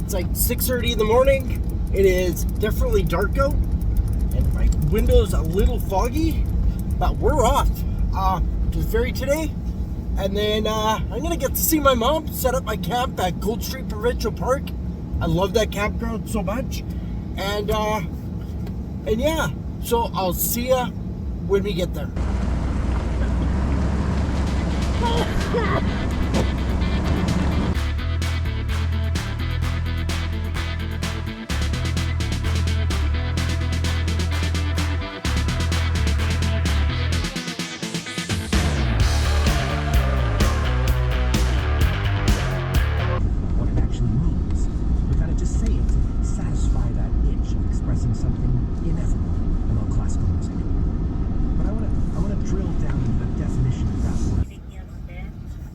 It's like 6:30 in the morning. It is definitely dark out, and my window's a little foggy, but we're off to the ferry today. And then I'm going to get to see my mom set up my camp at Goldstream Provincial Park. I love that campground so much. And yeah, so I'll see ya when we get there.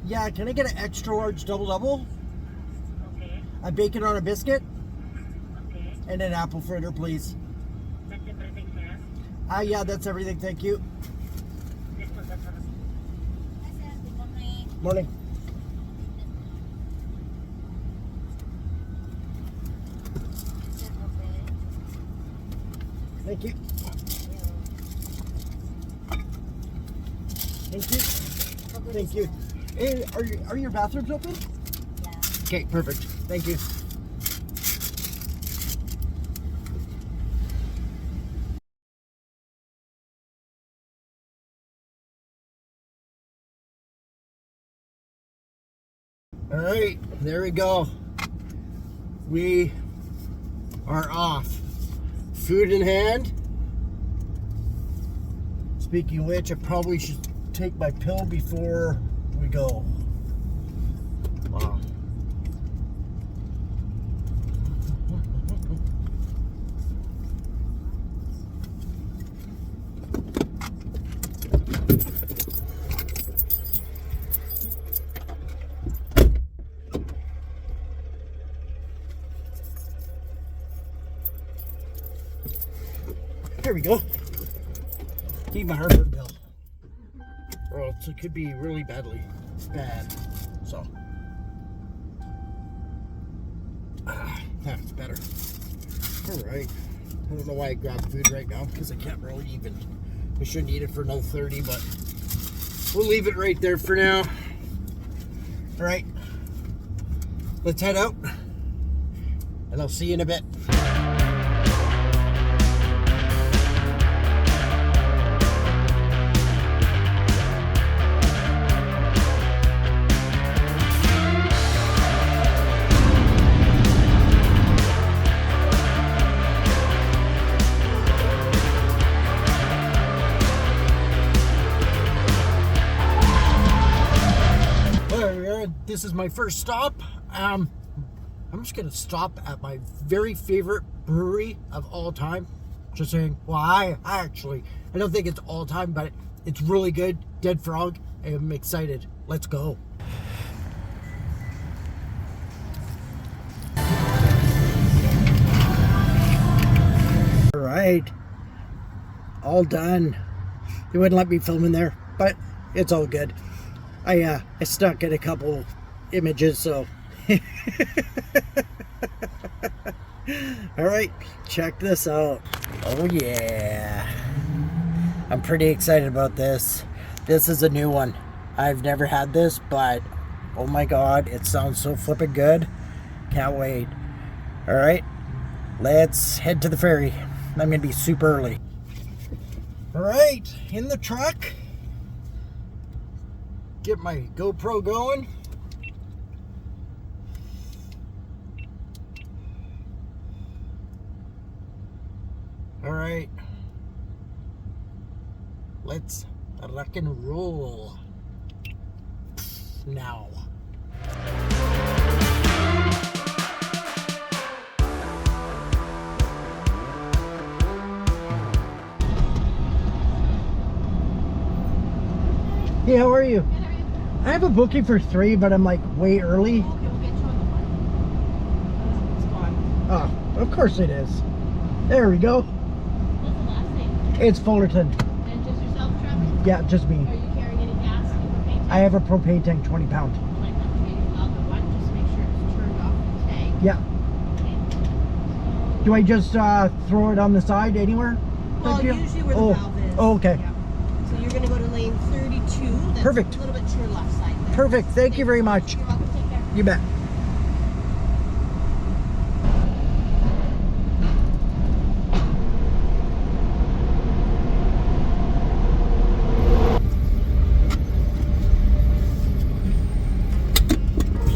Yeah, can I get an extra large double? Okay. A bacon on a biscuit? Okay. And an apple fritter, please. That's everything, sir. Yeah, that's everything, thank you. This one, that's one. Hi, sir. Good morning. Morning. Thank you. Thank you. Thank you. Hey, are your bathrooms open? Yeah. Okay, perfect. Thank you. All right, there we go. We are off. Food in hand. Speaking of which, I probably should take my pill before we go. Wow. Here we go. Need my heartburn pill. Or else it could be really bad. So. That's better. Alright. I don't know why I grabbed food right now, because I can't really even. We shouldn't eat it for another 30, but we'll leave it right there for now. Alright. Let's head out. And I'll see you in a bit. This is my first stop. I'm just gonna stop at my very favorite brewery of all time. Just saying. Well, I don't think it's all time, but it's really good. Dead Frog. I'm excited. Let's go. All right, all done. They wouldn't let me film in there, but it's all good. I stuck in a couple images, so all right, check this out. Oh yeah, I'm pretty excited about this. This is a new one. I've never had this, but oh my god, it sounds so flippin' good. Can't wait. All right, let's head to the ferry. I'm gonna be super early. All right, in the truck. Get my GoPro going. All right, let's rock and roll now. Hey, how are you? I have a booking for 3, but I'm like way early. Okay, we'll get you on the one. It's gone. Oh, of course it is. There we go. What's the last name? It's Fullerton. And just yourself traveling? Yeah, just me. Are you carrying any gas in the propane tank? I have a propane tank, 20 pound. 20 pound. Okay, the one, just make sure it's turned off the tank. Yeah. Do I just throw it on the side anywhere? Well, usually where the valve is. Oh, okay. Yeah. So you're going to go to lane 32. That's Perfect. A little bit to your left side there. Perfect. Thank you very much. You're welcome. Take care. You bet.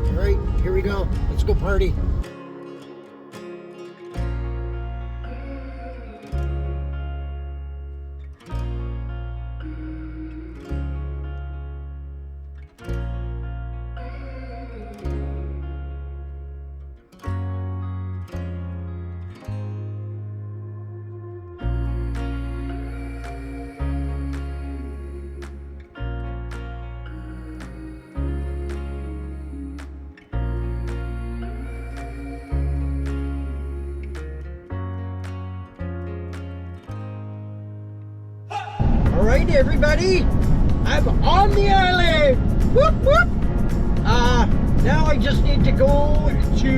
All right, here we go. Let's go party. Alright everybody, I'm on the island! Whoop whoop! Now I just need to go to,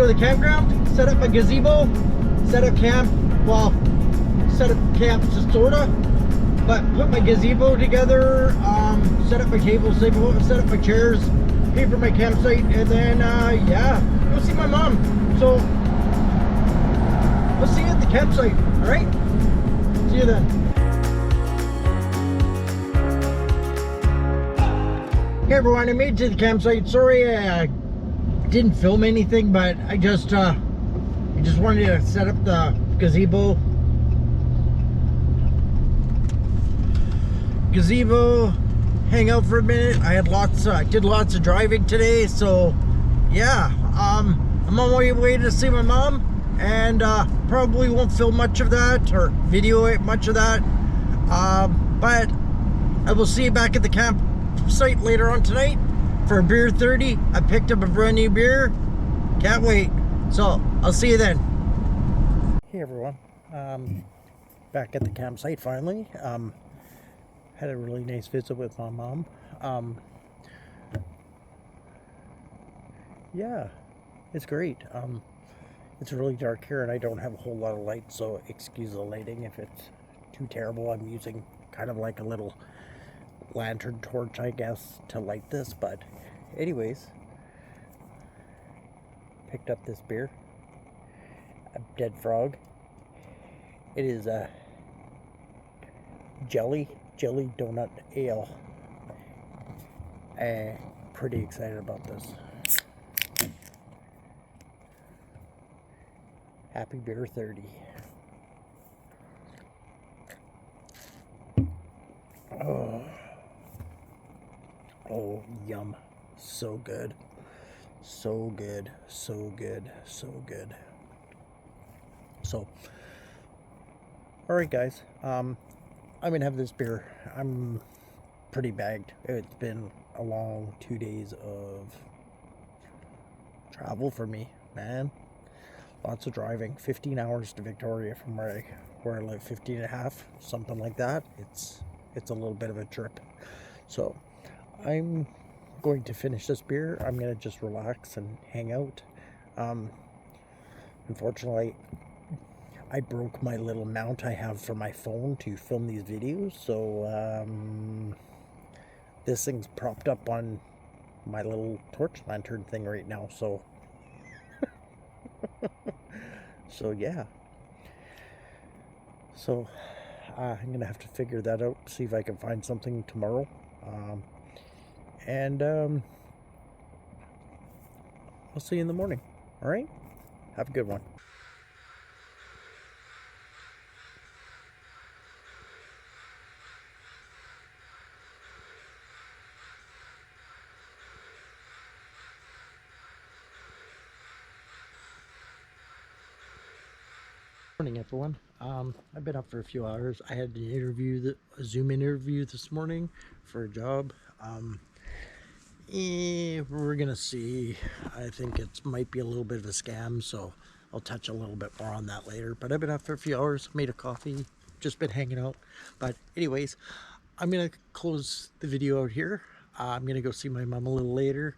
the campground, set up my gazebo, set up camp, well, set up camp sorta, but put my gazebo together, set up my table, set up my chairs, pay for my campsite, and then, yeah, go see my mom. So, I'll see you at the campsite, alright? See you then. Hey everyone, I made it to the campsite. Sorry I didn't film anything, but I just wanted to set up the gazebo. Hang out for a minute. I did lots of driving today, so yeah, I'm on my way to see my mom. And probably won't film much of that or video much of that, but I will see you back at the campsite later on tonight for a beer 30. I picked up a brand new beer, can't wait. So I'll see you then. Hey everyone, back at the campsite finally. Had a really nice visit with my mom. Yeah, it's great. It's really dark here and I don't have a whole lot of light, so excuse the lighting if it's too terrible. I'm using kind of like a little lantern torch, I guess, to light this, but anyways, picked up this beer, a Dead Frog. It is a jelly donut ale. Pretty excited about this. Happy Beer 30. Oh, yum. So good. So good. So good. So good. So, alright guys. I'm gonna have this beer. I'm pretty bagged. It's been a long 2 days of travel for me, man. Lots of driving. 15 hours to Victoria from where I live. 15 and a half, something like that. It's a little bit of a trip. So I'm going to finish this beer. I'm going to just relax and hang out. Unfortunately, I broke my little mount I have for my phone to film these videos. So this thing's propped up on my little torch lantern thing right now. So so yeah, so I'm gonna have to figure that out, see if I can find something tomorrow, and I'll see you in the morning. All right, have a good one. Morning everyone. I've been up for a few hours. I had an interview, a Zoom interview this morning for a job. We're gonna see. I think it might be a little bit of a scam, so I'll touch a little bit more on that later. But I've been up for a few hours, made a coffee, just been hanging out. But anyways, I'm gonna close the video out here. I'm gonna go see my mom a little later.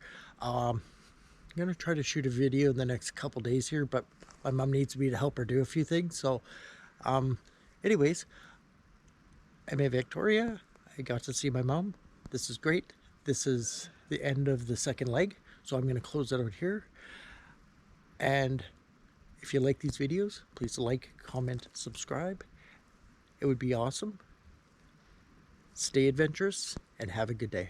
going to try to shoot a video in the next couple days here, but my mom needs me to help her do a few things. So anyways, I'm in Victoria. I got to see my mom. This is great. This is the end of the second leg, so I'm going to close it out here. And if you like these videos, please like, comment, subscribe. It would be awesome. Stay adventurous and have a good day.